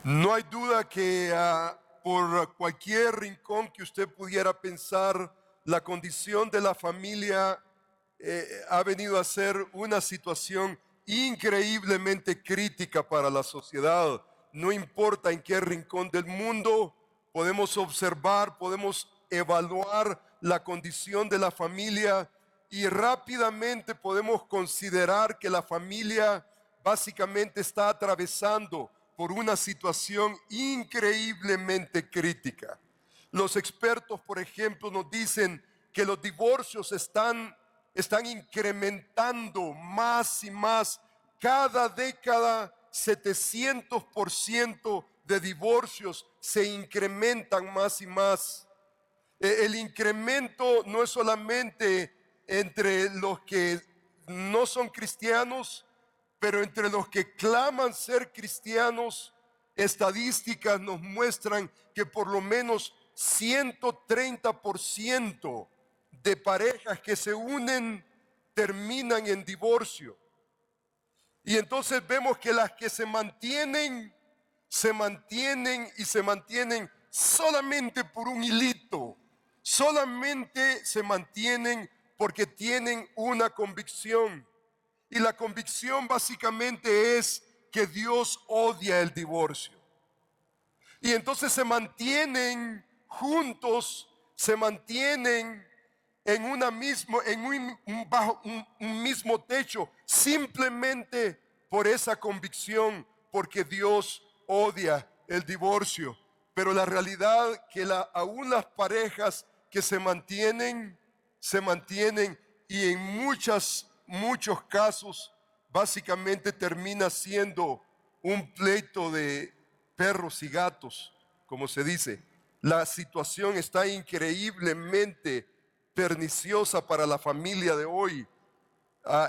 No hay duda que por cualquier rincón que usted pudiera pensar, la condición de la familia ha venido a ser una situación increíblemente crítica para la sociedad. No importa en qué rincón del mundo, podemos observar, podemos evaluar la condición de la familia y rápidamente podemos considerar que la familia básicamente está atravesando por una situación increíblemente crítica. Los expertos, por ejemplo, nos dicen que los divorcios están incrementando más y más. Cada década, 700% de divorcios se incrementan más y más. El incremento no es solamente entre los que no son cristianos, pero entre los que claman ser cristianos. Estadísticas nos muestran que por lo menos 130% de parejas que se unen terminan en divorcio. Y entonces vemos que las que se mantienen y se mantienen solamente por un hilito, solamente se mantienen porque tienen una convicción. Y la convicción básicamente es que Dios odia el divorcio. Y entonces se mantienen juntos, se mantienen en bajo un mismo techo, simplemente por esa convicción, porque Dios odia el divorcio. Pero la realidad que aún las parejas que se mantienen y en muchos casos básicamente termina siendo un pleito de perros y gatos, como se dice. La situación está increíblemente perniciosa para la familia de hoy.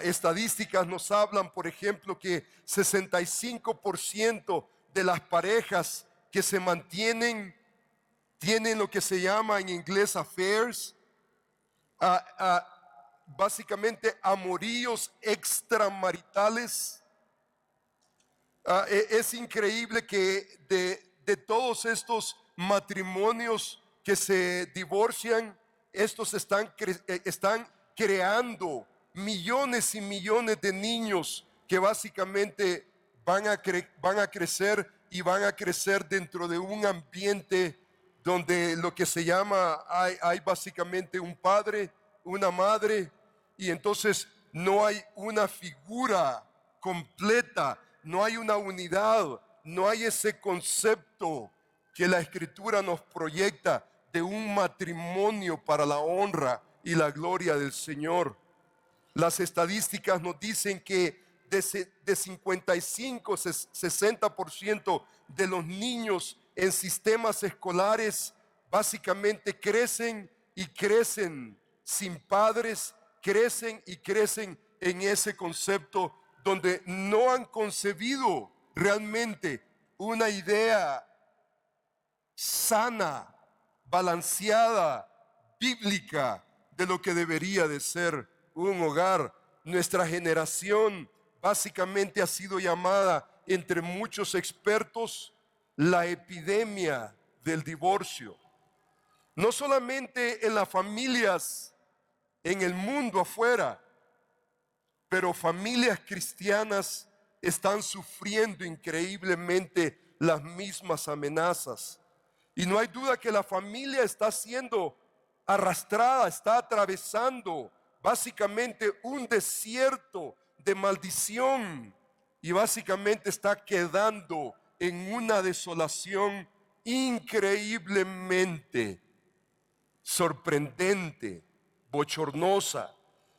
Estadísticas nos hablan, por ejemplo, que 65% de las parejas que se mantienen tienen lo que se llama en inglés affairs, básicamente amoríos extramaritales. Es increíble que de todos estos matrimonios que se divorcian, estos están creando millones y millones de niños que básicamente van a crecer y van a crecer dentro de un ambiente donde lo que se llama, hay básicamente un padre, una madre, y entonces no hay una figura completa, no hay una unidad, no hay ese concepto que la Escritura nos proyecta de un matrimonio para la honra y la gloria del Señor. Las estadísticas nos dicen que de 55, 60% de los niños en sistemas escolares básicamente crecen y crecen sin padres, crecen y crecen en ese concepto donde no han concebido realmente una idea sana, balanceada, bíblica de lo que debería de ser un hogar. Nuestra generación básicamente ha sido llamada entre muchos expertos la epidemia del divorcio. No solamente en las familias, en el mundo afuera, pero familias cristianas están sufriendo increíblemente las mismas amenazas. Y no hay duda que la familia está siendo arrastrada, está atravesando básicamente un desierto de maldición y básicamente está quedando en una desolación increíblemente sorprendente, bochornosa.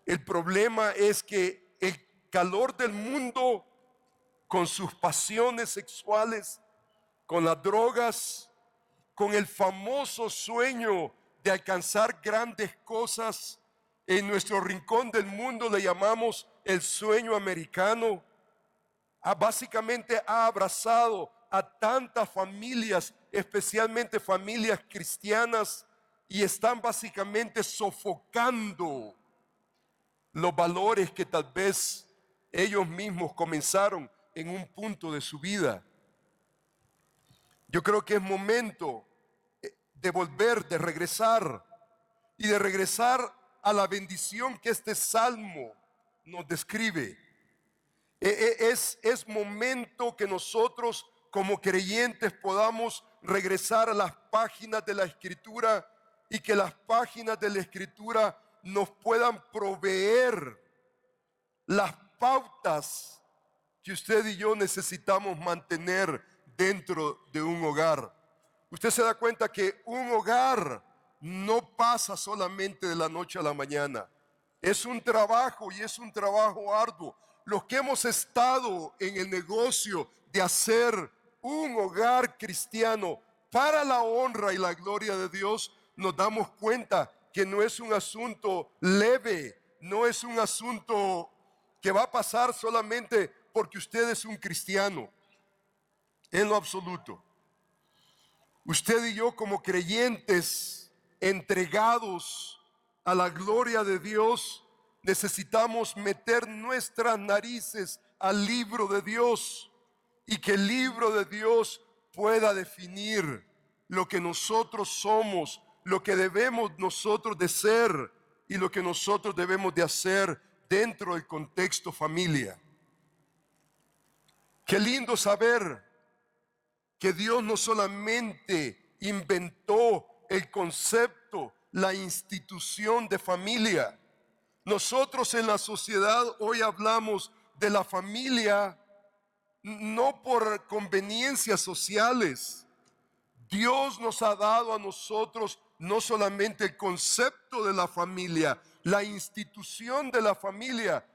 El problema es que el calor del mundo, con sus pasiones sexuales, con las drogas, con el famoso sueño de alcanzar grandes cosas, en nuestro rincón del mundo le llamamos el sueño americano, básicamente ha abrazado a tantas familias, especialmente familias cristianas, y están básicamente sofocando los valores que tal vez ellos mismos comenzaron en un punto de su vida. Yo creo que es momento de volver, de regresar y de regresar a la bendición que este salmo nos describe. Es momento que nosotros como creyentes podamos regresar a las páginas de la Escritura y que las páginas de la Escritura nos puedan proveer las pautas que usted y yo necesitamos mantener dentro de un hogar. Usted se da cuenta que un hogar no pasa solamente de la noche a la mañana. Es un trabajo y es un trabajo arduo. Los que hemos estado en el negocio de hacer un hogar cristiano para la honra y la gloria de Dios, nos damos cuenta que no es un asunto leve, no es un asunto que va a pasar solamente porque usted es un cristiano. En lo absoluto. Usted y yo como creyentes entregados a la gloria de Dios, necesitamos meter nuestras narices al libro de Dios y que el libro de Dios pueda definir lo que nosotros somos, lo que debemos nosotros de ser y lo que nosotros debemos de hacer dentro del contexto familia. Qué lindo saber que Dios no solamente inventó el concepto, la institución de familia. Nosotros en la sociedad hoy hablamos de la familia no por conveniencias sociales. Dios nos ha dado a nosotros no solamente el concepto de la familia, la institución de la familia,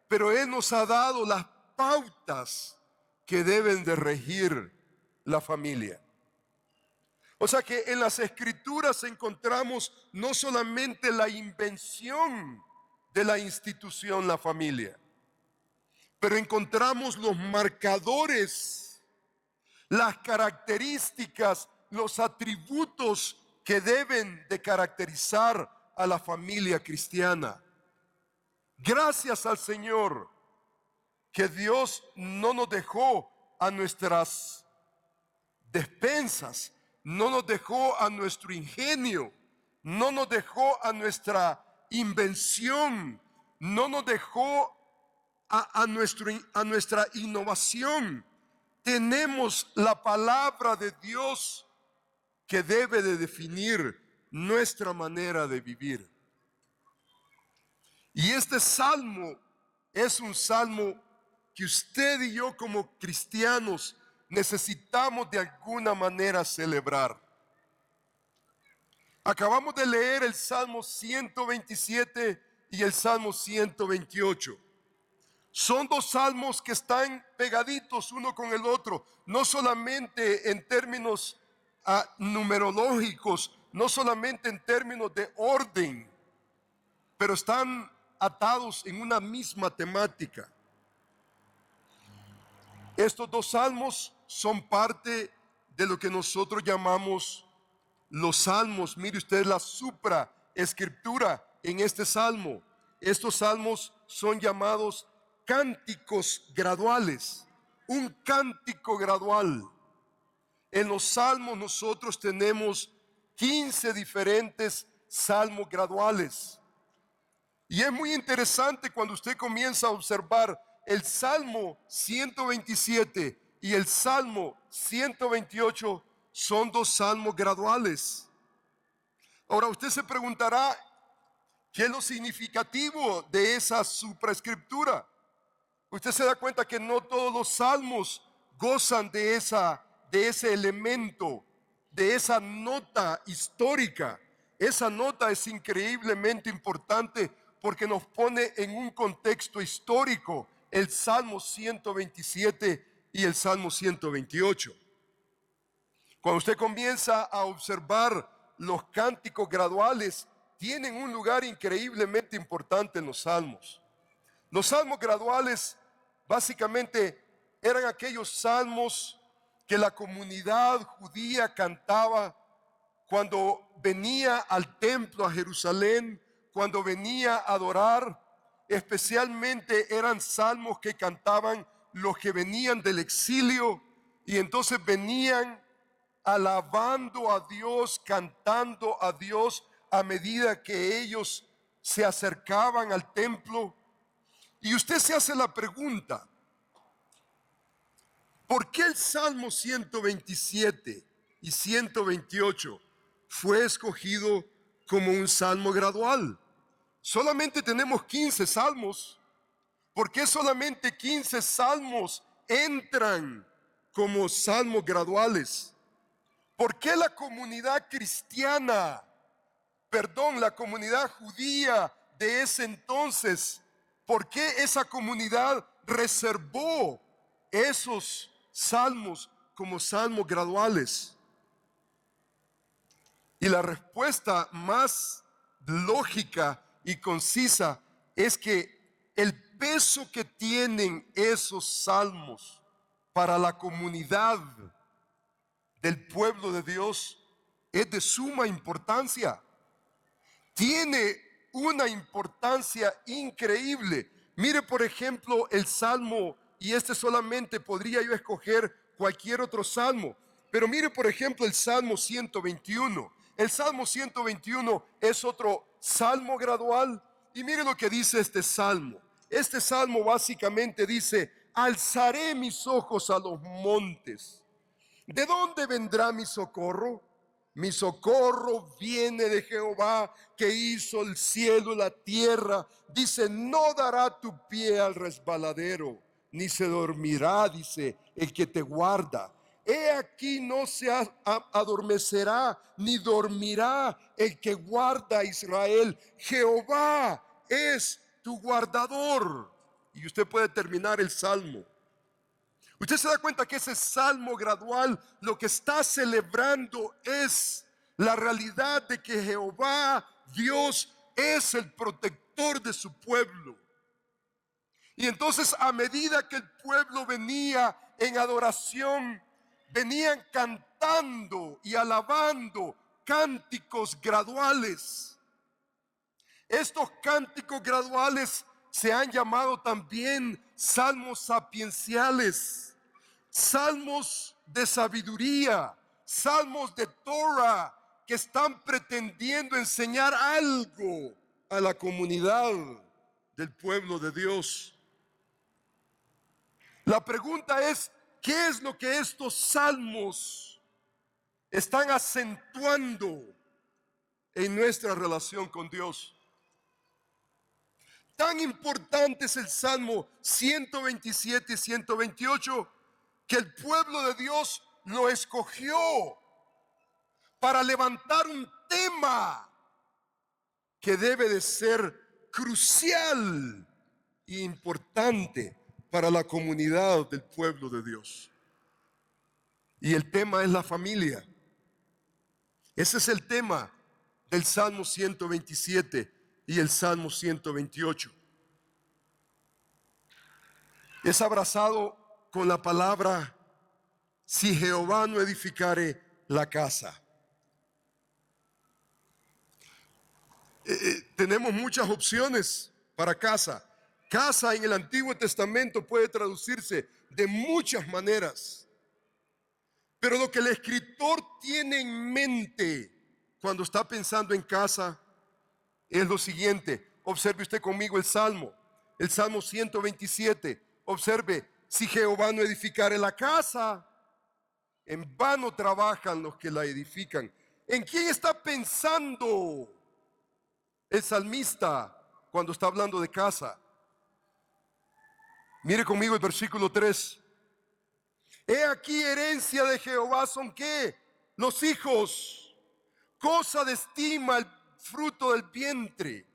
pero Él nos ha dado las pautas que deben de regir la familia. O sea que en las Escrituras encontramos no solamente la invención de la institución, la familia, pero encontramos los marcadores, las características, los atributos que deben de caracterizar a la familia cristiana. Gracias al Señor que Dios no nos dejó a nuestras despensas, no nos dejó a nuestro ingenio, no nos dejó a nuestra invención, no nos dejó a nuestra innovación. Tenemos la palabra de Dios que debe de definir nuestra manera de vivir. Y este salmo es un salmo que usted y yo como cristianos necesitamos de alguna manera celebrar. Acabamos de leer el Salmo 127 y el Salmo 128. Son dos salmos que están pegaditos uno con el otro, no solamente en términos numerológicos, no solamente en términos de orden, pero están atados en una misma temática. Estos dos salmos son parte de lo que nosotros llamamos los salmos. Mire usted la supraescritura en este salmo. Estos salmos son llamados cánticos graduales, un cántico gradual. En los salmos nosotros tenemos 15 diferentes salmos graduales. Y es muy interesante cuando usted comienza a observar el Salmo 127 y el Salmo 128 son dos salmos graduales. Ahora usted se preguntará, ¿qué es lo significativo de esa supraescritura? Usted se da cuenta que no todos los salmos gozan de ese elemento, de esa nota histórica. Esa nota es increíblemente importante porque nos pone en un contexto histórico el Salmo 127 y el Salmo 128. Cuando usted comienza a observar los cánticos graduales, tienen un lugar increíblemente importante en los salmos. Los salmos graduales básicamente eran aquellos salmos que la comunidad judía cantaba cuando venía al templo a Jerusalén, cuando venía a adorar. Especialmente eran salmos que cantaban los que venían del exilio y entonces venían alabando a Dios, cantando a Dios a medida que ellos se acercaban al templo. Y usted se hace la pregunta, ¿por qué el Salmo 127 y 128 fue escogido como un salmo gradual? Solamente tenemos 15 salmos. ¿Por qué solamente 15 salmos entran como salmos graduales? ¿Por qué la comunidad cristiana, la comunidad judía de ese entonces, por qué esa comunidad reservó esos salmos como salmos graduales? Y la respuesta más lógica y concisa es que el peso que tienen esos salmos para la comunidad del pueblo de Dios es de suma importancia. Tiene una importancia increíble. Mire, por ejemplo, el salmo, y este solamente podría yo escoger cualquier otro salmo, pero mire, por ejemplo, el salmo 121. El salmo 121 es otro salmo gradual, y mire lo que dice este salmo. Este salmo básicamente dice: alzaré mis ojos a los montes. ¿De dónde vendrá mi socorro? Mi socorro viene de Jehová, que hizo el cielo y la tierra. Dice: no dará tu pie al resbaladero, ni se dormirá, dice, el que te guarda. He aquí no se adormecerá, ni dormirá el que guarda a Israel. Jehová es tu guardador. Y usted puede terminar el salmo. Usted se da cuenta que ese salmo gradual lo que está celebrando es la realidad de que Jehová, Dios, es el protector de su pueblo. Y entonces, a medida que el pueblo venía en adoración, venían cantando y alabando cánticos graduales. Estos cánticos graduales se han llamado también salmos sapienciales, salmos de sabiduría, salmos de Torah, que están pretendiendo enseñar algo a la comunidad del pueblo de Dios. La pregunta es: ¿qué es lo que estos salmos están acentuando en nuestra relación con Dios? Tan importante es el Salmo 127 y 128 que el pueblo de Dios lo escogió para levantar un tema que debe de ser crucial e importante para la comunidad del pueblo de Dios. Y el tema es la familia. Ese es el tema del Salmo 127 y el Salmo 128. Es abrazado con la palabra: si Jehová no edificare la casa. Tenemos muchas opciones para casa. Casa en el Antiguo Testamento puede traducirse de muchas maneras. Pero lo que el escritor tiene en mente cuando está pensando en casa es lo siguiente. Observe usted conmigo el Salmo 127. Observe: si Jehová no edificare la casa, en vano trabajan los que la edifican. ¿En quién está pensando el salmista cuando está hablando de casa? Mire conmigo el versículo 3. He aquí, herencia de Jehová son ¿qué? Los hijos, cosa de estima el fruto del vientre,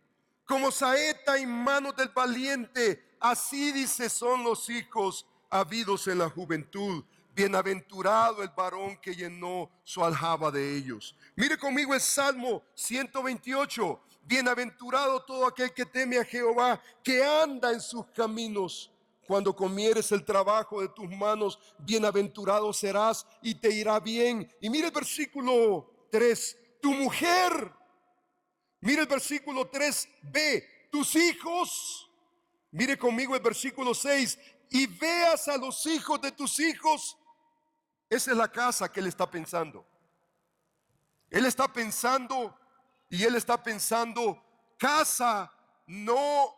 como saeta en manos del valiente. Así dice: son los hijos habidos en la juventud. Bienaventurado el varón que llenó su aljaba de ellos. Mire conmigo el Salmo 128. Bienaventurado todo aquel que teme a Jehová, que anda en sus caminos. Cuando comieres el trabajo de tus manos, bienaventurado serás y te irá bien. Y mire el versículo 3. Tu mujer. Mire el versículo 3b. Tus hijos. Mire conmigo el versículo 6. Y veas a los hijos de tus hijos. Esa es la casa que él está pensando. Él está pensando casa, no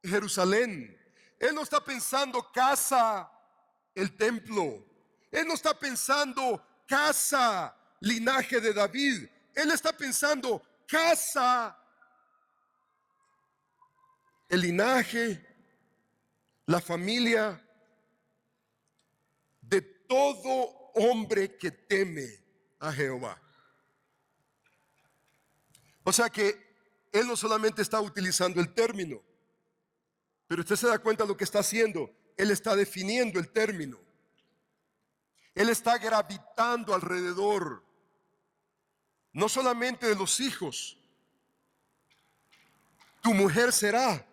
Jerusalén. Él no está pensando casa, el templo. Él no está pensando casa, linaje de David. Él está pensando casa, el linaje, la familia de todo hombre que teme a Jehová. O sea que él no solamente está utilizando el término, pero usted se da cuenta de lo que está haciendo. Él está definiendo el término. Él está gravitando alrededor, no solamente de los hijos. Tu mujer será,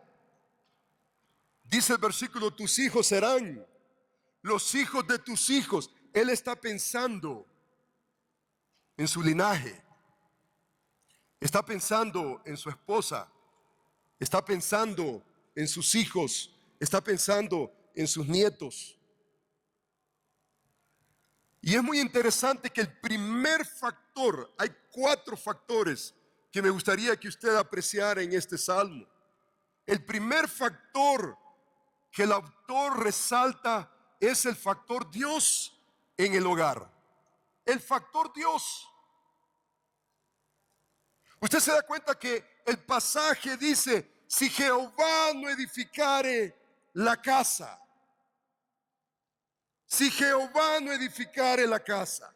dice el versículo, tus hijos serán, los hijos de tus hijos. Él está pensando en su linaje, está pensando en su esposa, está pensando en sus hijos, está pensando en sus nietos. Y es muy interesante que el primer factor, hay 4 factores que me gustaría que usted apreciara en este salmo. El primer factor que el autor resalta es el factor Dios en el hogar. El factor Dios. Usted se da cuenta que el pasaje dice, si Jehová no edificare la casa, si Jehová no edificare la casa,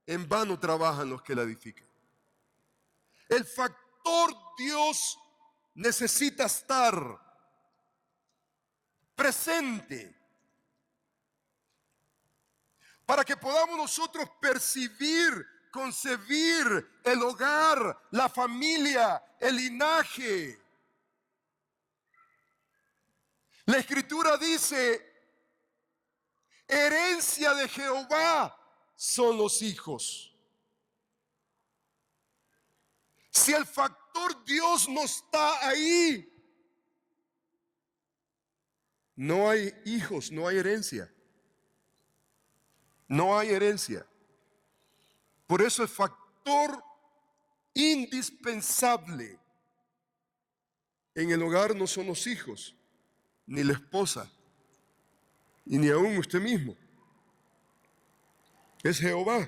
en vano trabajan los que la edifican. El factor Dios necesita estar presente para que podamos nosotros percibir, concebir el hogar, la familia, el linaje. La Escritura dice, herencia de Jehová son los hijos. Si el factor Dios no está ahí, no hay hijos, no hay herencia. No hay herencia. Por eso el factor indispensable en el hogar no son los hijos, ni la esposa, y ni aún usted mismo. Es Jehová.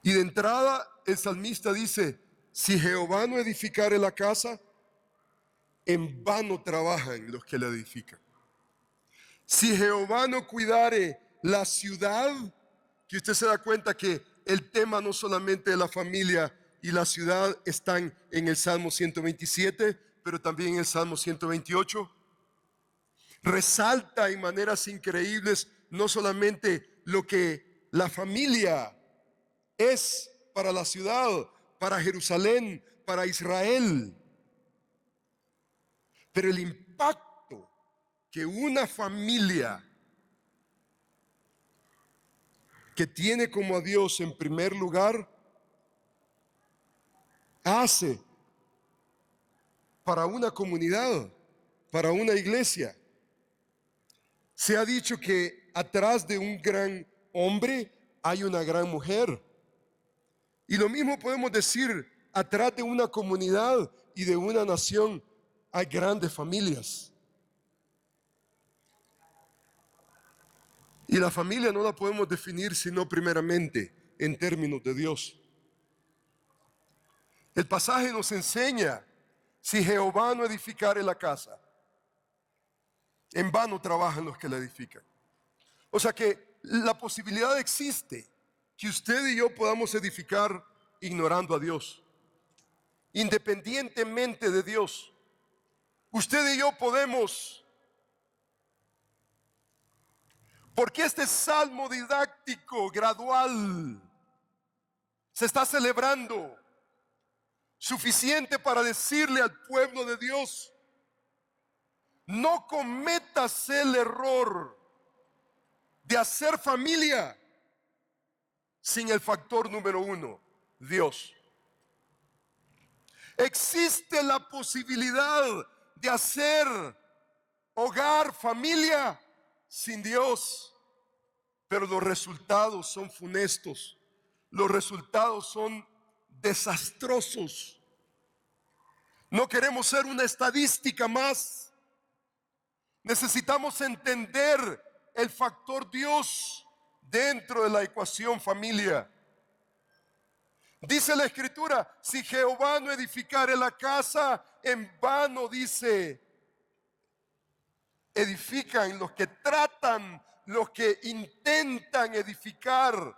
Y de entrada el salmista dice, si Jehová no edificare la casa, en vano trabajan los que la edifican. Si Jehová no cuidare la ciudad, que usted se da cuenta que el tema no solamente de la familia y la ciudad están en el Salmo 127, pero también en el Salmo 128. Resalta en maneras increíbles no solamente lo que la familia es para la ciudad, para Jerusalén, para Israel, pero el impacto que una familia que tiene como a Dios en primer lugar hace para una comunidad, para una iglesia. Se ha dicho que atrás de un gran hombre hay una gran mujer. Y lo mismo podemos decir, atrás de una comunidad y de una nación hay grandes familias. Y la familia no la podemos definir sino primeramente en términos de Dios. El pasaje nos enseña, si Jehová no edificare la casa, en vano trabajan los que la edifican. O sea que la posibilidad existe que usted y yo podamos edificar ignorando a Dios, independientemente de Dios. Usted y yo podemos, porque este salmo didáctico gradual se está celebrando, suficiente para decirle al pueblo de Dios, no cometas el error de hacer familia sin el factor número 1, Dios. Existe la posibilidad de hacer hogar, familia, sin Dios. pero los resultados son funestos. Los resultados son desastrosos. No queremos ser una estadística más. Necesitamos entender el factor Dios dentro de la ecuación familia. Dice la Escritura, si Jehová no edificare la casa, en vano, dice, edifican los que tratan, los que intentan edificar,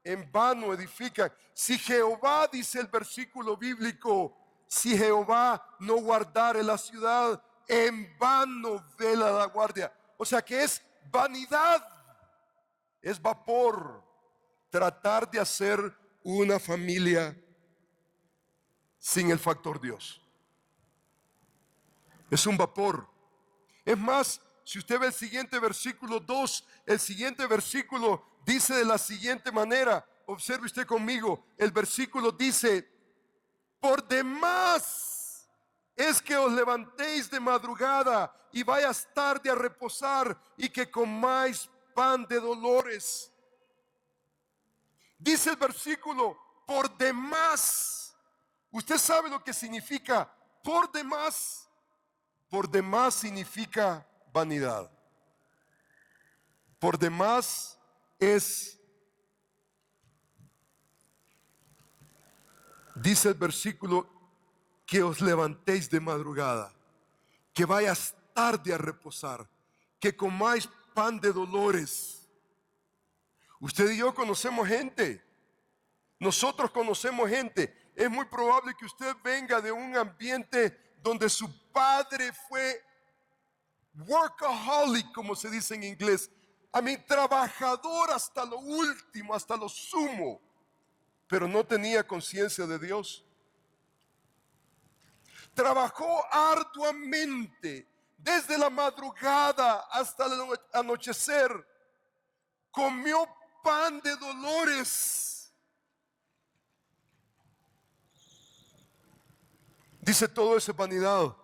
en vano edifican. Si Jehová, dice el versículo bíblico, si Jehová no guardare la ciudad, en vano vela la guardia. O sea que es vanidad, es vapor tratar de hacer una familia sin el factor Dios. Es un vapor. Es más, si usted ve el siguiente versículo 2, el siguiente versículo dice de la siguiente manera. Observe usted conmigo, el versículo dice, por demás es que os levantéis de madrugada y vayas tarde a reposar y que comáis pan de dolores. Dice el versículo, por demás. ¿Usted sabe lo que significa por demás? Por demás significa vanidad. Por demás es, dice el versículo, que os levantéis de madrugada, que vayas tarde a reposar, que comáis pan de dolores. Usted y yo conocemos gente. Nosotros conocemos gente. Es muy probable que usted venga de un ambiente donde su padre fue workaholic, como se dice en inglés. Trabajador hasta lo último, hasta lo sumo, pero no tenía conciencia de Dios. Trabajó arduamente desde la madrugada hasta el anochecer. Comió pan de dolores. Dice, todo eso es vanidad.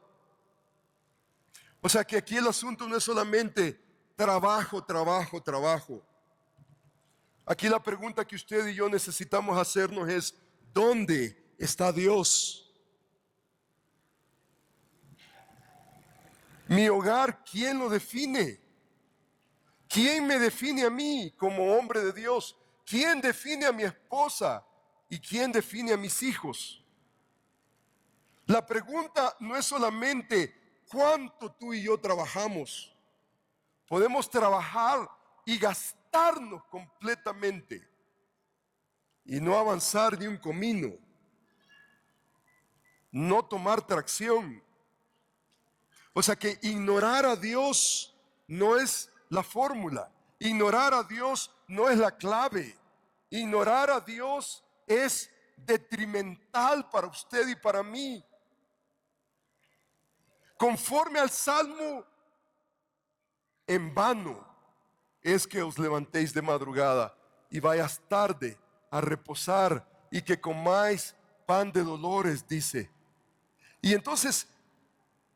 O sea que aquí el asunto no es solamente trabajo, trabajo, trabajo. Aquí la pregunta que usted y yo necesitamos hacernos es, ¿dónde está Dios? Mi hogar, ¿quién lo define? ¿Quién me define a mí como hombre de Dios? ¿Quién define a mi esposa? ¿Y quién define a mis hijos? La pregunta no es solamente cuánto tú y yo trabajamos. Podemos trabajar y gastarnos completamente y no avanzar ni un comino, no tomar tracción. O sea que ignorar a Dios no es la fórmula. Ignorar a Dios no es la clave. Ignorar a Dios es detrimental para usted y para mí. Conforme al Salmo, en vano es que os levantéis de madrugada y vayas tarde a reposar y que comáis pan de dolores, dice. Y entonces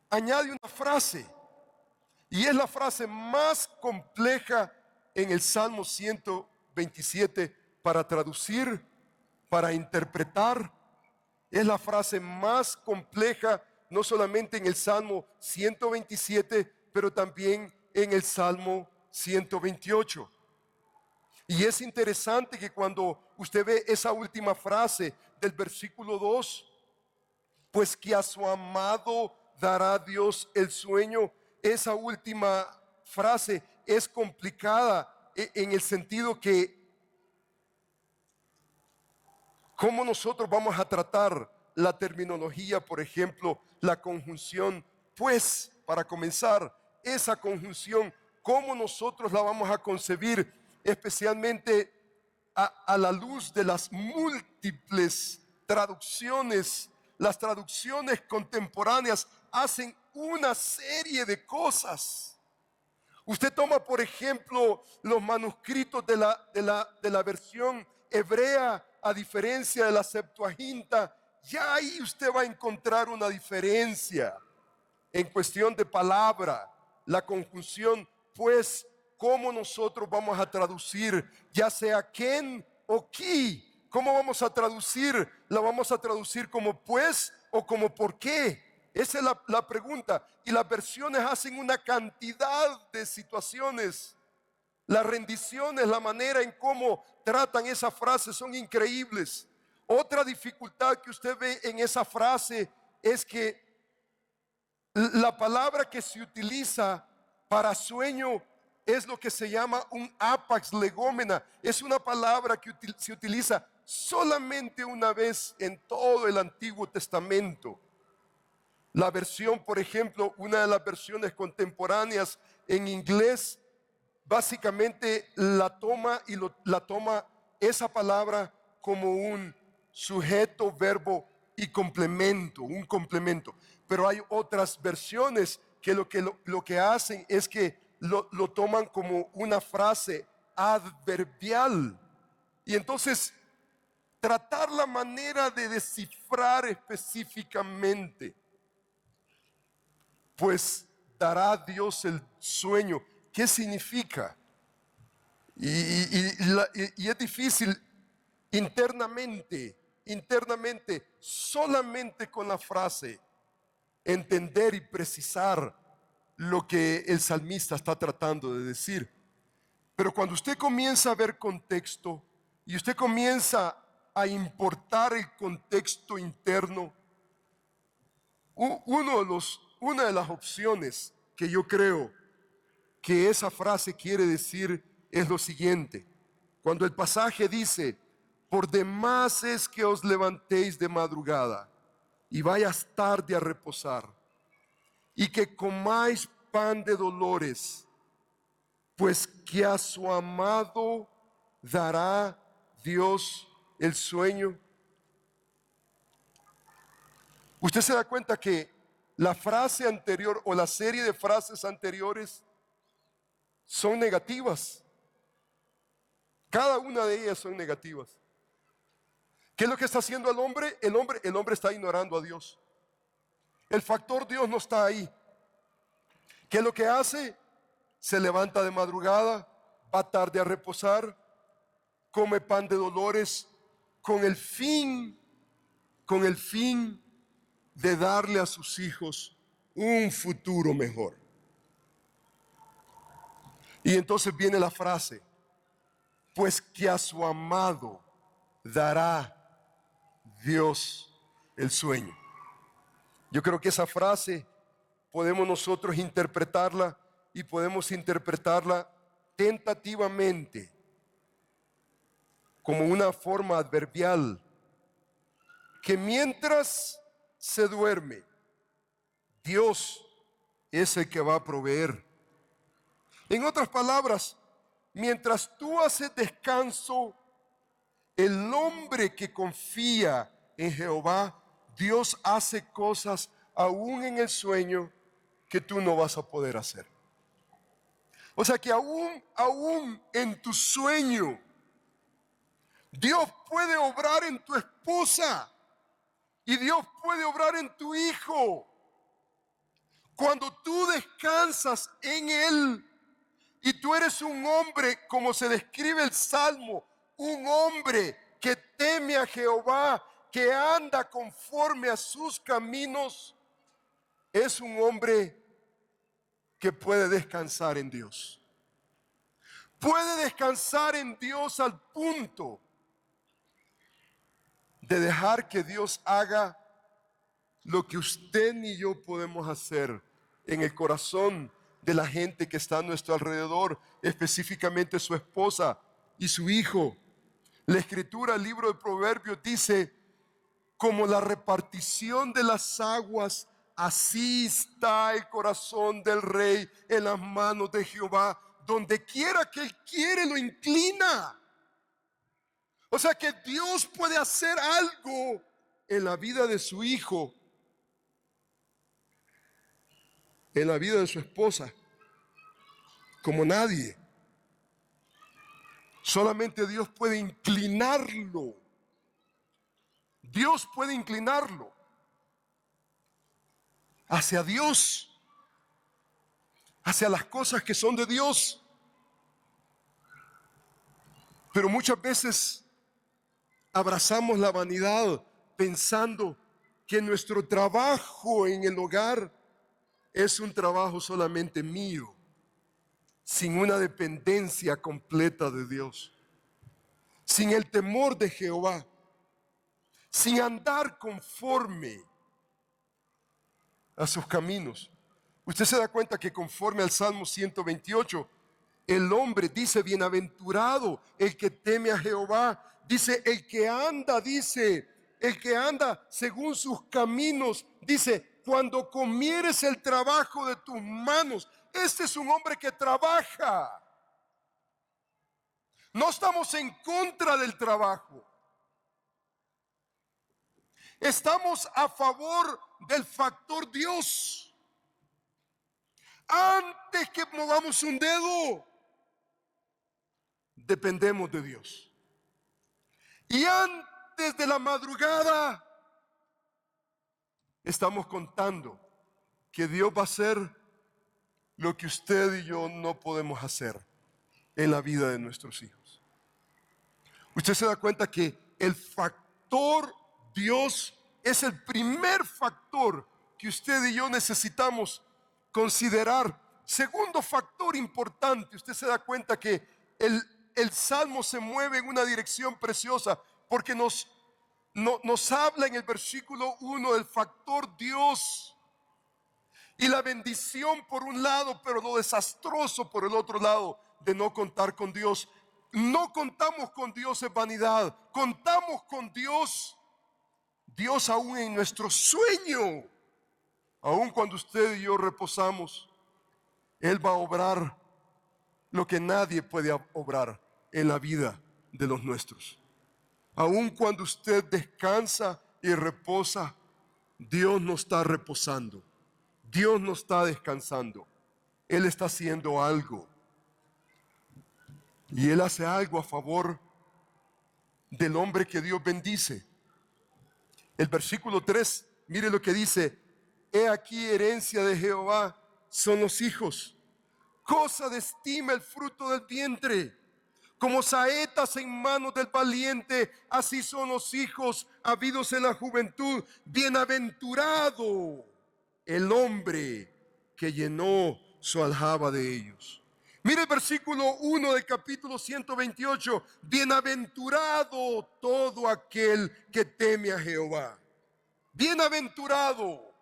añade una frase, y es la frase más compleja en el Salmo 127 para traducir, para interpretar. Es la frase más compleja, no solamente en el Salmo 127, pero también en el Salmo 128. Y es interesante que cuando usted ve esa última frase del versículo 2, pues que a su amado dará Dios el sueño. Esa última frase es complicada en el sentido que ¿cómo nosotros vamos a tratar la terminología, por ejemplo, la conjunción? Pues, para comenzar, esa conjunción, ¿cómo nosotros la vamos a concebir? Especialmente a la luz de las múltiples traducciones. Las traducciones contemporáneas hacen una serie de cosas. Usted toma, por ejemplo, los manuscritos de la versión hebrea, a diferencia de la Septuaginta, ya ahí usted va a encontrar una diferencia en cuestión de palabra. La conjunción, pues, cómo nosotros vamos a traducir, ya sea ken o ki. ¿Cómo vamos a traducir? ¿La vamos a traducir como pues o como por qué? Esa es la pregunta. Y las versiones hacen una cantidad de situaciones. Las rendiciones, la manera en cómo tratan esa frase son increíbles. Otra dificultad que usted ve en esa frase es que la palabra que se utiliza para sueño es lo que se llama un apax legómena. Es una palabra que se utiliza solamente una vez en todo el Antiguo Testamento. La versión, por ejemplo, una de las versiones contemporáneas en inglés, básicamente la toma la toma esa palabra como un sujeto, verbo y complemento, un complemento. Pero hay otras versiones que lo que hacen es que lo toman como una frase adverbial. Y entonces tratar la manera de descifrar específicamente, pues dará Dios el sueño. ¿Qué significa? Y es difícil internamente, solamente con la frase, entender y precisar lo que el salmista está tratando de decir. Pero cuando usted comienza a ver contexto y usted comienza a importar el contexto interno, una de las opciones que yo creo que esa frase quiere decir es lo siguiente. Cuando el pasaje dice, por demás es que os levantéis de madrugada y vayas tarde a reposar, y que comáis pan de dolores, pues que a su amado dará Dios el sueño. Usted se da cuenta que la frase anterior o la serie de frases anteriores son negativas. Cada una de ellas son negativas. ¿Qué es lo que está haciendo el hombre? El hombre está ignorando a Dios. El factor Dios no está ahí. ¿Qué es lo que hace? Se levanta de madrugada, va tarde a reposar, come pan de dolores con el fin de darle a sus hijos un futuro mejor. Y entonces viene la frase, pues que a su amado dará Dios el sueño. Yo creo que esa frase podemos nosotros interpretarla y podemos interpretarla tentativamente como una forma adverbial, que mientras se duerme, Dios es el que va a proveer. En otras palabras, mientras tú haces descanso, el hombre que confía en Jehová, Dios hace cosas aún en el sueño que tú no vas a poder hacer. O sea que aún en tu sueño, Dios puede obrar en tu esposa y Dios puede obrar en tu hijo. Cuando tú descansas en Él y tú eres un hombre, como se describe el Salmo, un hombre que teme a Jehová, que anda conforme a sus caminos, es un hombre que puede descansar en Dios. Puede descansar en Dios al punto de dejar que Dios haga lo que usted ni yo podemos hacer en el corazón de la gente que está a nuestro alrededor, específicamente su esposa y su hijo. La escritura, el libro de Proverbios dice, como la repartición de las aguas, así está el corazón del rey en las manos de Jehová. Donde quiera que Él quiere, lo inclina. O sea que Dios puede hacer algo en la vida de su hijo, en la vida de su esposa, como nadie. Solamente Dios puede inclinarlo. Dios puede inclinarlo hacia Dios, hacia las cosas que son de Dios. Pero muchas veces abrazamos la vanidad pensando que nuestro trabajo en el hogar es un trabajo solamente mío, sin una dependencia completa de Dios, sin el temor de Jehová, sin andar conforme a sus caminos. Usted se da cuenta que conforme al Salmo 128, el hombre dice, bienaventurado el que teme a Jehová. Dice, el que anda según sus caminos. Dice, cuando comieres el trabajo de tus manos. Este es un hombre que trabaja. No estamos en contra del trabajo. Estamos a favor del factor Dios. Antes que movamos un dedo, dependemos de Dios. Y antes de la madrugada, estamos contando que Dios va a hacer lo que usted y yo no podemos hacer en la vida de nuestros hijos. Usted se da cuenta que el factor Dios es el primer factor que usted y yo necesitamos considerar. Segundo factor importante, usted se da cuenta que el Salmo se mueve en una dirección preciosa porque nos habla en el versículo 1 del factor Dios y la bendición por un lado, pero lo desastroso por el otro lado de no contar con Dios. No contamos con Dios en vanidad, contamos con Dios. Dios aún en nuestro sueño, aún cuando usted y yo reposamos, Él va a obrar lo que nadie puede obrar en la vida de los nuestros. Aún cuando usted descansa y reposa, Dios no está reposando, Dios no está descansando. Él está haciendo algo. Y Él hace algo a favor del hombre que Dios bendice. El versículo 3, mire lo que dice: he aquí herencia de Jehová son los hijos, cosa de estima el fruto del vientre. Como saetas en manos del valiente, así son los hijos habidos en la juventud. Bienaventurado el hombre que llenó su aljaba de ellos. Mire el versículo 1 del capítulo 128. Bienaventurado todo aquel que teme a Jehová. Bienaventurado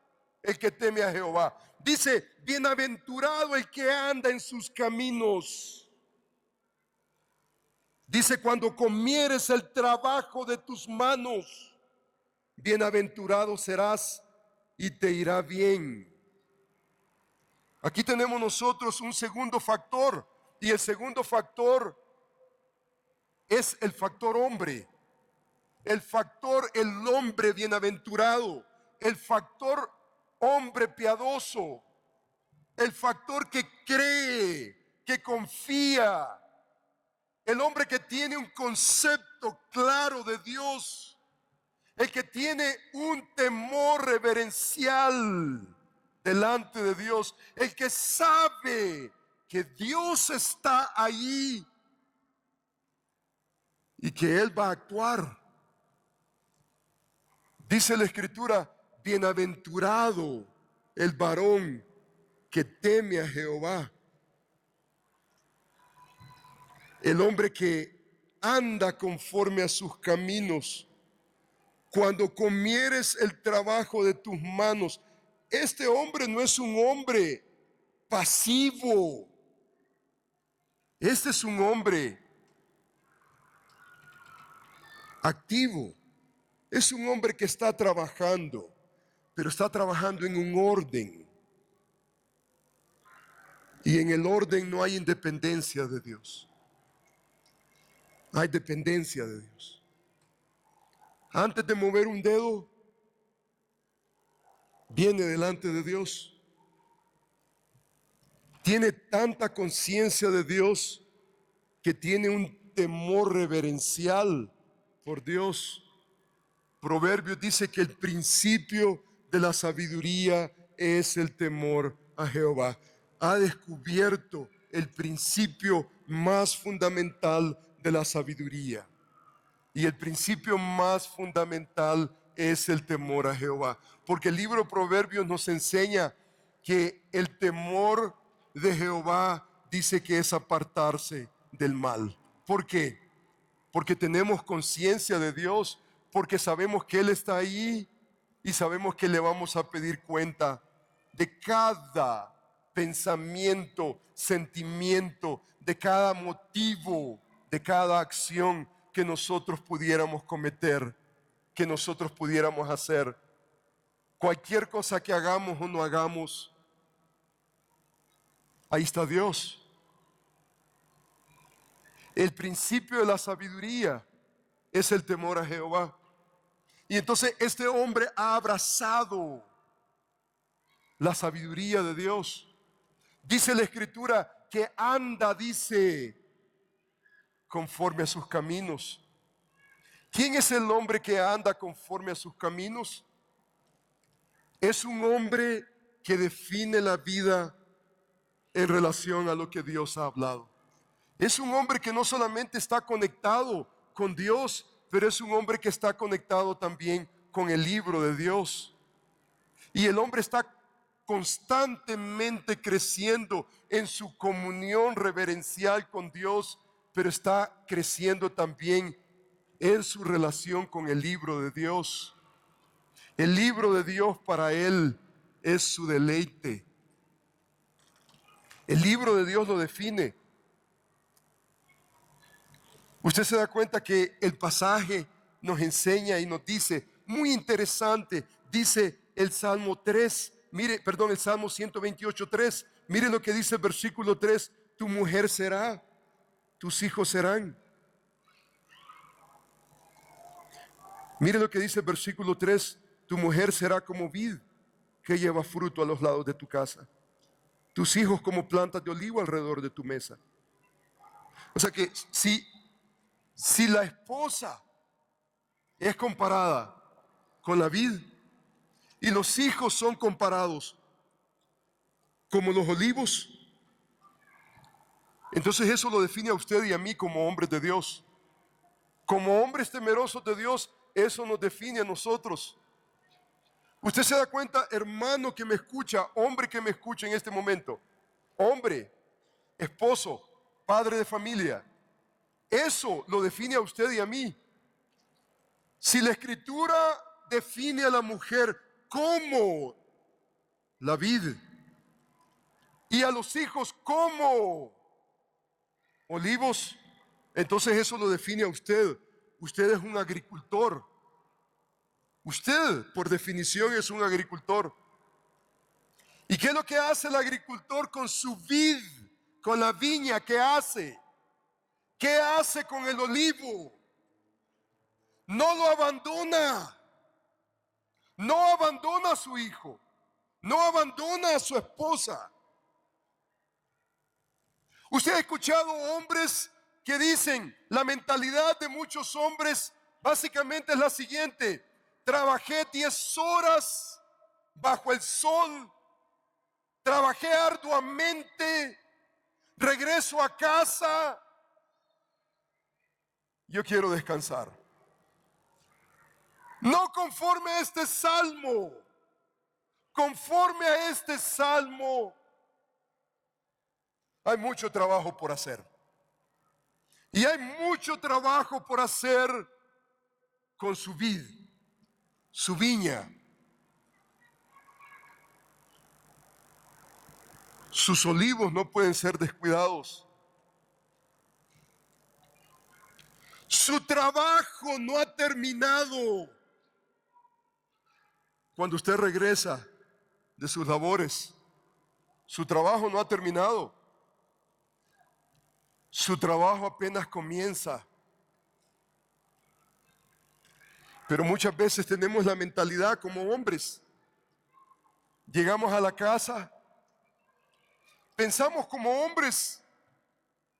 el que teme a Jehová. Dice, bienaventurado el que anda en sus caminos. Dice, cuando comieres el trabajo de tus manos, bienaventurado serás y te irá bien. Aquí tenemos nosotros un segundo factor, y el segundo factor es el factor hombre. El factor el hombre bienaventurado, el factor hombre piadoso, el factor que cree, que confía, el hombre que tiene un concepto claro de Dios, el que tiene un temor reverencial delante de Dios, el que sabe que Dios está ahí y que Él va a actuar. Dice la Escritura, bienaventurado el varón que teme a Jehová. El hombre que anda conforme a sus caminos. Cuando comieres el trabajo de tus manos. Este hombre no es un hombre pasivo. Este es un hombre activo. Es un hombre que está trabajando, pero está trabajando en un orden. Y en el orden no hay independencia de Dios. Hay dependencia de Dios. Antes de mover un dedo, viene delante de Dios. Tiene tanta conciencia de Dios que tiene un temor reverencial por Dios. Proverbios dice que el principio de la sabiduría es el temor a Jehová. Ha descubierto el principio más fundamental de la sabiduría. Y el principio más fundamental es el temor a Jehová. Porque el libro de Proverbios nos enseña que el temor de Jehová dice que es apartarse del mal. ¿Por qué? Porque tenemos conciencia de Dios, porque sabemos que Él está ahí y sabemos que le vamos a pedir cuenta de cada pensamiento, sentimiento, de cada motivo, de cada acción que nosotros pudiéramos cometer, que nosotros pudiéramos hacer. Cualquier cosa que hagamos o no hagamos, ahí está Dios. El principio de la sabiduría es el temor a Jehová. Y entonces este hombre ha abrazado la sabiduría de Dios. Dice la Escritura que anda, dice, conforme a sus caminos. ¿Quién es el hombre que anda conforme a sus caminos? Es un hombre que define la vida en relación a lo que Dios ha hablado. Es un hombre que no solamente está conectado con Dios, pero es un hombre que está conectado también con el libro de Dios. Y el hombre está constantemente creciendo en su comunión reverencial con Dios, pero está creciendo también en su relación con el libro de Dios. El libro de Dios para él es su deleite. El libro de Dios lo define. Usted se da cuenta que el pasaje nos enseña y nos dice, muy interesante, dice el Salmo 3, el Salmo 128:3, mire lo que dice el versículo 3, tu mujer será, tus hijos serán. Mire lo que dice el versículo 3, tu mujer será como vid que lleva fruto a los lados de tu casa, tus hijos como plantas de olivo alrededor de tu mesa. O sea que si la esposa es comparada con la vid y los hijos son comparados como los olivos, entonces eso lo define a usted y a mí como hombres de Dios. Como hombres temerosos de Dios, eso nos define a nosotros. Usted se da cuenta, hermano que me escucha, hombre que me escucha en este momento, hombre, esposo, padre de familia, eso lo define a usted y a mí. Si la Escritura define a la mujer como la vid y a los hijos como olivos, entonces eso lo define a usted. Usted es un agricultor. Usted, por definición, es un agricultor. ¿Y qué es lo que hace el agricultor con su vid, con la viña? ¿Qué hace? ¿Qué hace con el olivo? No lo abandona. No abandona a su hijo. No abandona a su esposa. Usted ha escuchado hombres que dicen, la mentalidad de muchos hombres básicamente es la siguiente: trabajé 10 horas bajo el sol, trabajé arduamente, regreso a casa, yo quiero descansar. No conforme a este salmo, conforme a este salmo, hay mucho trabajo por hacer. Y hay mucho trabajo por hacer con su vid, su viña, sus olivos no pueden ser descuidados. Su trabajo no ha terminado. Cuando usted regresa de sus labores, su trabajo no ha terminado. Su trabajo apenas comienza. Pero muchas veces tenemos la mentalidad como hombres. Llegamos a la casa, pensamos como hombres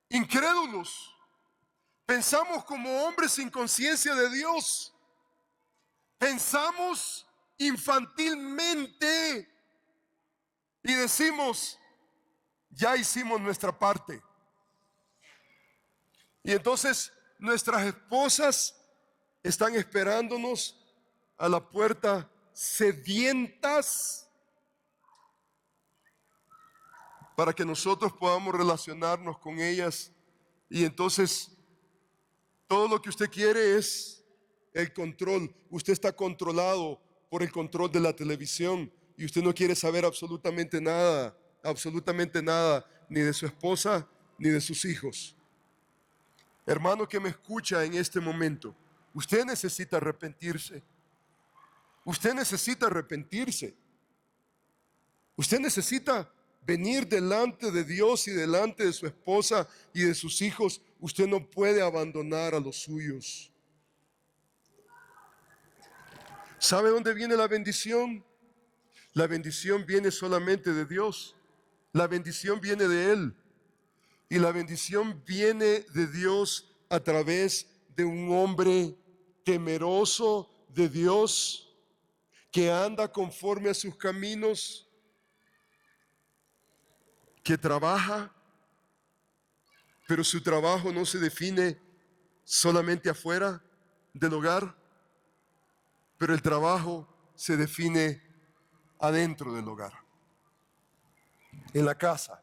incrédulos, pensamos como hombres sin conciencia de Dios, pensamos infantilmente y decimos, ya hicimos nuestra parte. Y entonces nuestras esposas están esperándonos a la puerta sedientas para que nosotros podamos relacionarnos con ellas. Y entonces todo lo que usted quiere es el control. Usted está controlado por el control de la televisión y usted no quiere saber absolutamente nada, ni de su esposa ni de sus hijos. Hermano que me escucha en este momento, usted necesita arrepentirse. Usted necesita arrepentirse. Usted necesita venir delante de Dios y delante de su esposa y de sus hijos. Usted no puede abandonar a los suyos. ¿Sabe dónde viene la bendición? La bendición viene solamente de Dios. La bendición viene de Él. Y la bendición viene de Dios a través de un hombre temeroso de Dios, que anda conforme a sus caminos, que trabaja, pero su trabajo no se define solamente afuera del hogar, pero el trabajo se define adentro del hogar, en la casa.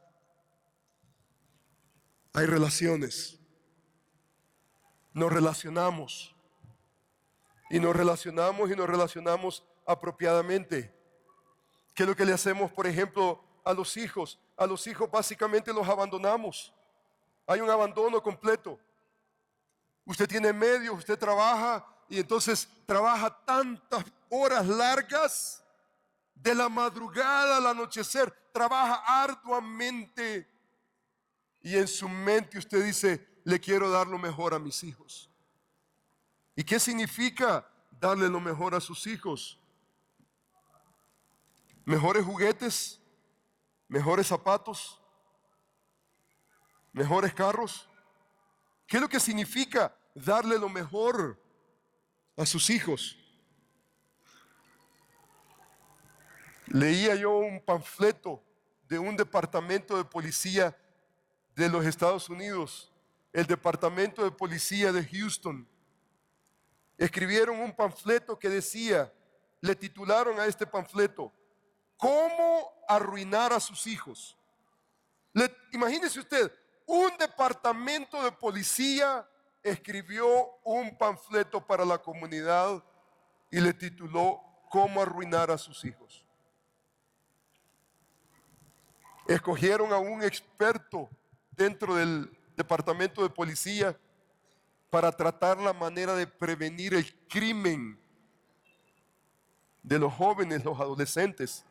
Hay relaciones, nos relacionamos y nos relacionamos apropiadamente. ¿Qué es lo que le hacemos, por ejemplo, a los hijos? A los hijos básicamente los abandonamos. Hay un abandono completo. Usted tiene medios, usted trabaja y entonces trabaja tantas horas largas, de la madrugada al anochecer, trabaja arduamente. Y en su mente usted dice, le quiero dar lo mejor a mis hijos. ¿Y qué significa darle lo mejor a sus hijos? Mejores juguetes, mejores zapatos, mejores carros. ¿Qué es lo que significa darle lo mejor a sus hijos? Leía yo un panfleto de un departamento de policía de los Estados Unidos, el departamento de policía de Houston. Escribieron un panfleto que decía, le titularon a este panfleto, ¿cómo arruinar a sus hijos? Imagínese usted, un departamento de policía escribió un panfleto para la comunidad y le tituló ¿Cómo arruinar a sus hijos? Escogieron a un experto dentro del departamento de policía para tratar la manera de prevenir el crimen de los jóvenes, los adolescentes.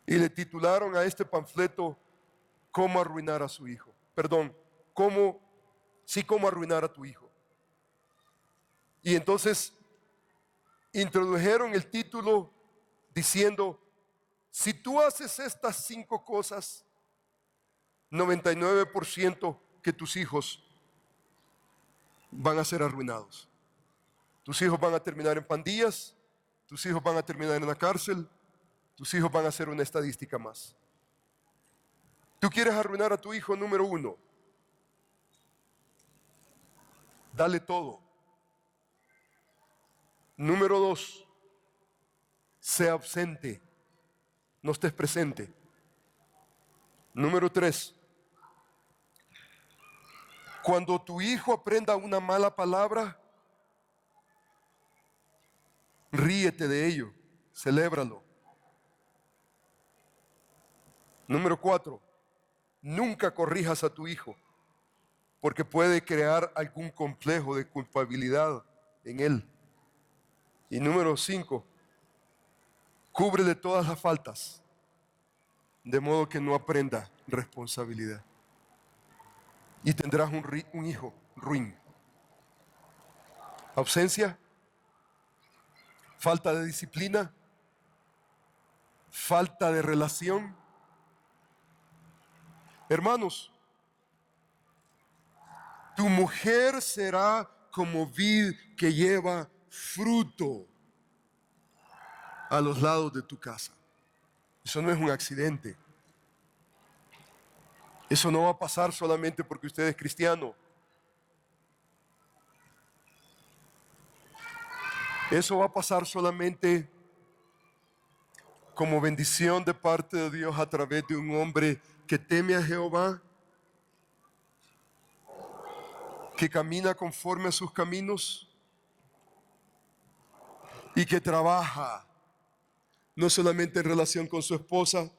Y le titularon a este panfleto ¿Cómo arruinar a su hijo? Perdón, cómo arruinar a tu hijo. Y entonces introdujeron el título diciendo, si tú haces estas 5 cosas, 99% que tus hijos van a ser arruinados. Tus hijos van a terminar en pandillas, tus hijos van a terminar en la cárcel, tus hijos van a ser una estadística más. Tú quieres arruinar a tu hijo, número 1. Dale todo. Número 2, sé ausente, no estés presente. Número 3, cuando tu hijo aprenda una mala palabra, ríete de ello, celébralo. Número 4, nunca corrijas a tu hijo, porque puede crear algún complejo de culpabilidad en él. Y número 5, cúbrele todas las faltas, de modo que no aprenda responsabilidad. Y tendrás un hijo ruin. Ausencia, falta de disciplina, falta de relación. Hermanos, tu mujer será como vid que lleva fruto a los lados de tu casa. Eso no es un accidente. Eso no va a pasar solamente porque usted es cristiano. Eso va a pasar solamente como bendición de parte de Dios a través de un hombre que teme a Jehová, que camina conforme a sus caminos y que trabaja no solamente en relación con su esposa,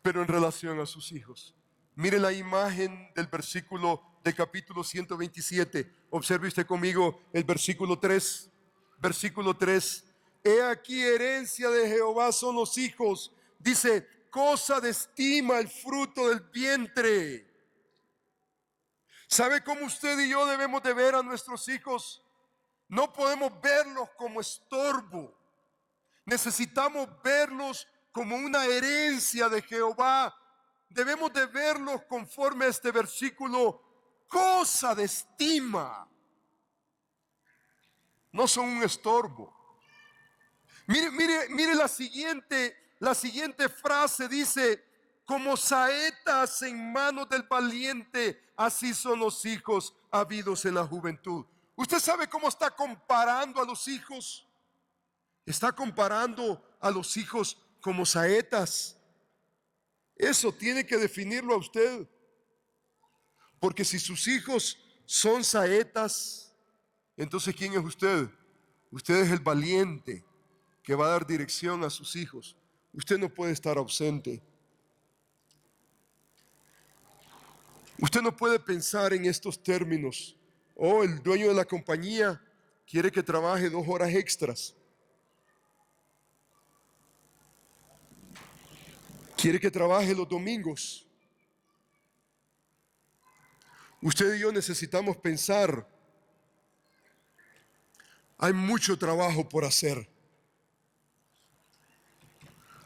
pero en relación a sus hijos. Mire la imagen del versículo del capítulo 127. Observe usted conmigo el versículo 3. Versículo 3. He aquí herencia de Jehová son los hijos. Dice, cosa de estima el fruto del vientre. ¿Sabe cómo usted y yo debemos de ver a nuestros hijos? No podemos verlos como estorbo. Necesitamos verlos como una herencia de Jehová. Debemos de verlos conforme a este versículo, cosa de estima. No son un estorbo. Mire la siguiente frase dice, como saetas en manos del valiente, así son los hijos habidos en la juventud. ¿Usted sabe cómo está comparando a los hijos? Está comparando a los hijos como saetas. Eso tiene que definirlo a usted. Porque si sus hijos son saetas, entonces ¿quién es usted? Usted es el valiente que va a dar dirección a sus hijos. Usted no puede estar ausente. Usted no puede pensar en estos términos. Oh, el dueño de la compañía quiere que trabaje 2 horas extras. Quiere que trabaje los domingos. Usted y yo necesitamos pensar, hay mucho trabajo por hacer.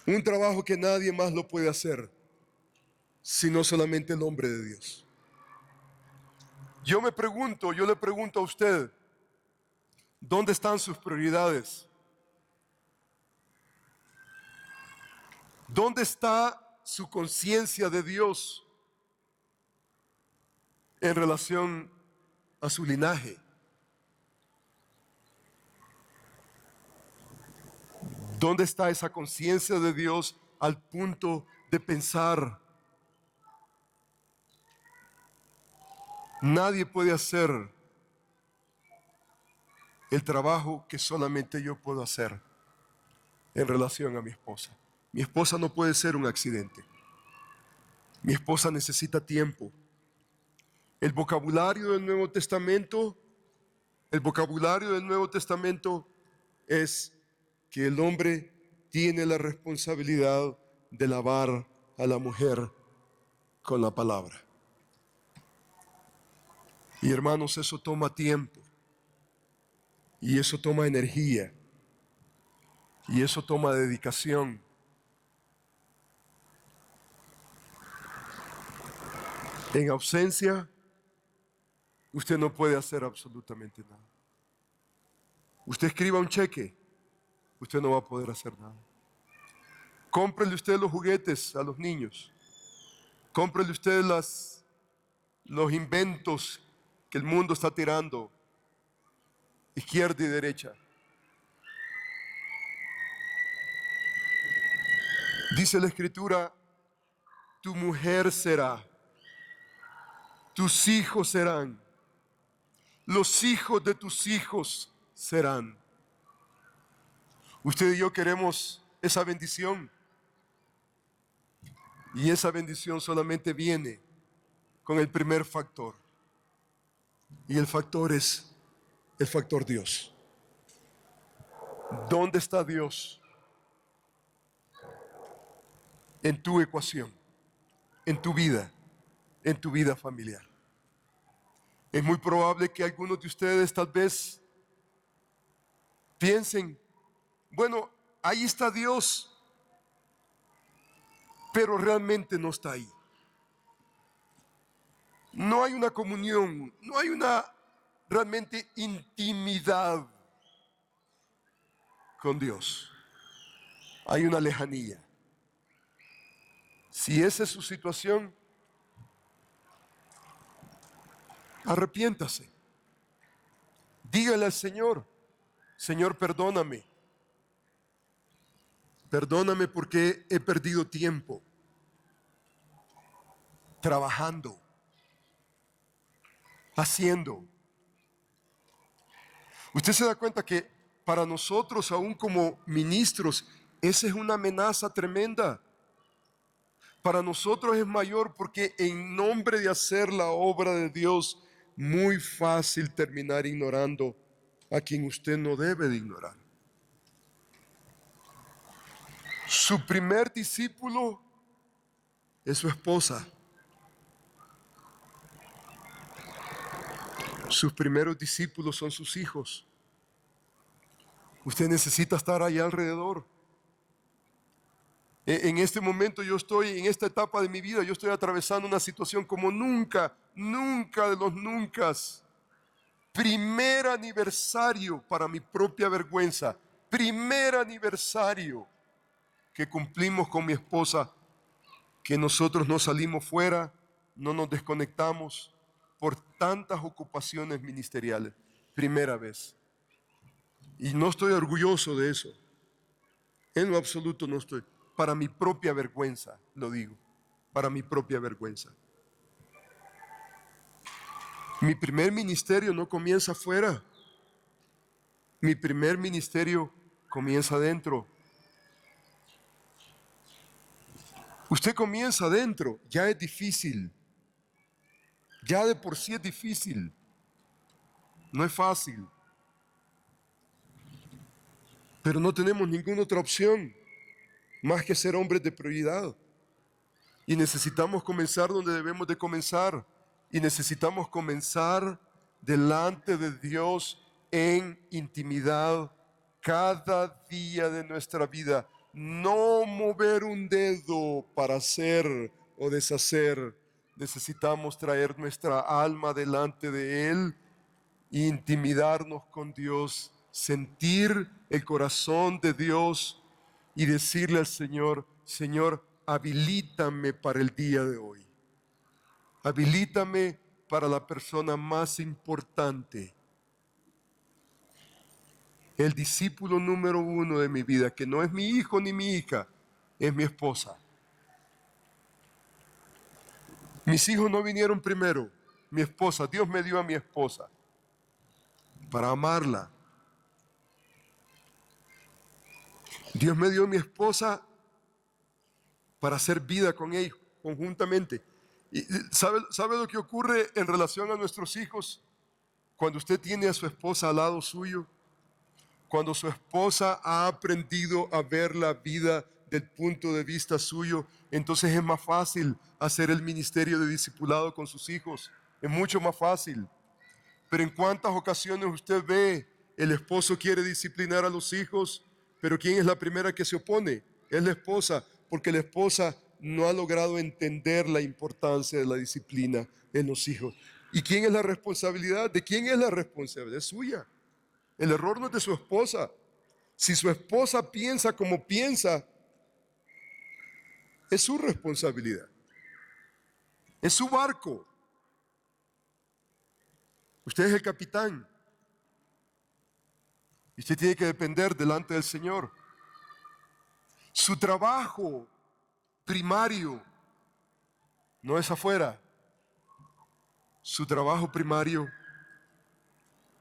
Un trabajo que nadie más lo puede hacer, sino solamente el hombre de Dios. Yo le pregunto a usted, ¿dónde están sus prioridades? ¿Dónde está su conciencia de Dios en relación a su linaje? ¿Dónde está esa conciencia de Dios al punto de pensar, nadie puede hacer el trabajo que solamente yo puedo hacer en relación a mi esposa? Mi esposa no puede ser un accidente. Mi esposa necesita tiempo. El vocabulario del Nuevo Testamento es que el hombre tiene la responsabilidad de lavar a la mujer con la palabra. Y hermanos, eso toma tiempo. Y eso toma energía. Y eso toma dedicación. En ausencia, usted no puede hacer absolutamente nada. Usted escriba un cheque, usted no va a poder hacer nada. Cómprele usted los juguetes a los niños. Cómprele usted los inventos que el mundo está tirando, izquierda y derecha. Dice la Escritura, tu mujer será, tus hijos serán, los hijos de tus hijos serán. Usted y yo queremos esa bendición. Y esa bendición solamente viene con el primer factor. Y el factor es el factor Dios. ¿Dónde está Dios en tu ecuación, en tu vida familiar? Es muy probable que algunos de ustedes tal vez piensen, bueno, ahí está Dios, pero realmente no está ahí. No hay una comunión, no hay una realmente intimidad con Dios. Hay una lejanía. Si esa es su situación, arrepiéntase. Dígale al Señor, Señor, perdóname. Perdóname porque he perdido tiempo trabajando, haciendo. Usted se da cuenta que para nosotros, aún como ministros, esa es una amenaza tremenda. Para nosotros es mayor porque en nombre de hacer la obra de Dios, muy fácil terminar ignorando a quien usted no debe de ignorar. Su primer discípulo es su esposa. Sus primeros discípulos son sus hijos. Usted necesita estar ahí alrededor. En este momento yo estoy, en esta etapa de mi vida, yo estoy atravesando una situación como nunca, nunca de los nunca. Primer aniversario para mi propia vergüenza. Primer aniversario que cumplimos con mi esposa, que nosotros no salimos fuera, no nos desconectamos por tantas ocupaciones ministeriales. Primera vez. Y no estoy orgulloso de eso. En lo absoluto no estoy. Para mi propia vergüenza, lo digo. Para mi propia vergüenza. Mi primer ministerio no comienza afuera. Mi primer ministerio comienza adentro. Usted comienza adentro, ya es difícil. Ya de por sí es difícil. No es fácil. Pero no tenemos ninguna otra opción más que ser hombres de prioridad. Y necesitamos comenzar donde debemos de comenzar. Y necesitamos comenzar delante de Dios en intimidad cada día de nuestra vida. No mover un dedo para hacer o deshacer. Necesitamos traer nuestra alma delante de Él, intimidarnos con Dios, sentir el corazón de Dios y decirle al Señor, Señor, habilítame para el día de hoy. Habilítame para la persona más importante. El discípulo número 1 de mi vida, que no es mi hijo ni mi hija, es mi esposa. Mis hijos no vinieron primero, mi esposa. Dios me dio a mi esposa para amarla. Dios me dio a mi esposa para hacer vida con ella conjuntamente. ¿Y sabe lo que ocurre en relación a nuestros hijos? Cuando usted tiene a su esposa al lado suyo, cuando su esposa ha aprendido a ver la vida del punto de vista suyo, entonces es más fácil hacer el ministerio de discipulado con sus hijos. Es mucho más fácil. Pero en cuántas ocasiones usted ve, el esposo quiere disciplinar a los hijos, pero ¿quién es la primera que se opone? Es la esposa, porque la esposa no ha logrado entender la importancia de la disciplina en los hijos. ¿Y quién es la responsabilidad? ¿De quién es la responsabilidad? Es suya. El error no es de su esposa. Si su esposa piensa como piensa, es su responsabilidad. Es su barco. Usted es el capitán. Y usted tiene que depender delante del Señor. Su trabajo primario no es afuera. Su trabajo primario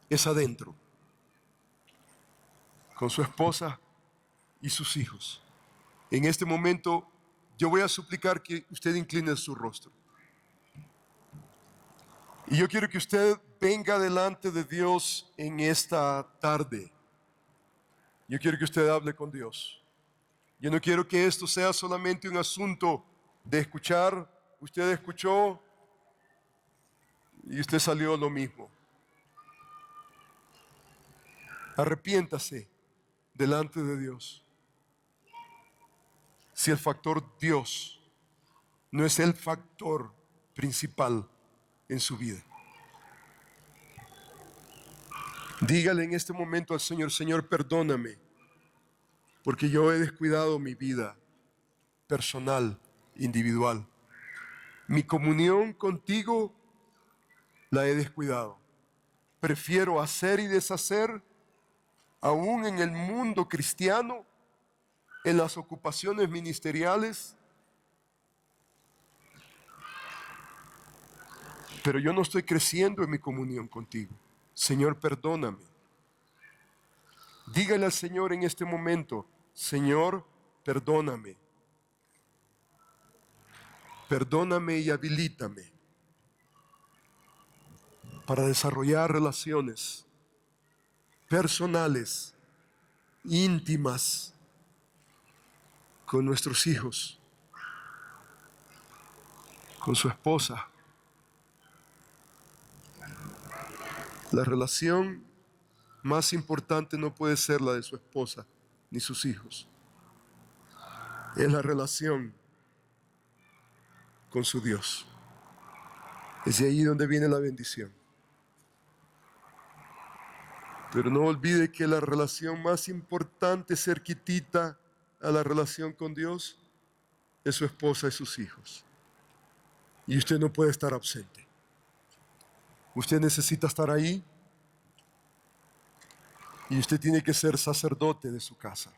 es adentro, con su esposa y sus hijos. En este momento yo voy a suplicar que usted incline su rostro. Y yo quiero que usted venga delante de Dios en esta tarde. Yo quiero que usted hable con Dios. Yo no quiero que esto sea solamente un asunto de escuchar. Usted escuchó y usted salió lo mismo. Arrepiéntase delante de Dios. Si el factor Dios no es el factor principal en su vida. Dígale en este momento al Señor, Señor, perdóname, porque yo he descuidado mi vida personal, individual. Mi comunión contigo la he descuidado. Prefiero hacer y deshacer aún en el mundo cristiano, en las ocupaciones ministeriales. Pero yo no estoy creciendo en mi comunión contigo. Señor, perdóname. Dígale al Señor en este momento: Señor, perdóname. Perdóname y habilítame para desarrollar relaciones personales, íntimas, con nuestros hijos, con su esposa. La relación más importante no puede ser la de su esposa ni sus hijos. Es la relación con su Dios. Es de ahí donde viene la bendición. Pero no olvide que la relación más importante, cerquitita a la relación con Dios, es su esposa y sus hijos. Y usted no puede estar ausente. Usted necesita estar ahí y usted tiene que ser sacerdote de su casa.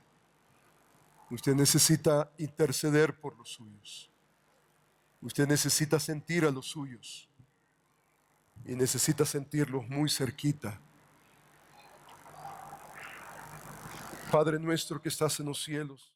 Usted necesita interceder por los suyos. Usted necesita sentir a los suyos y necesita sentirlos muy cerquita. Padre nuestro que estás en los cielos,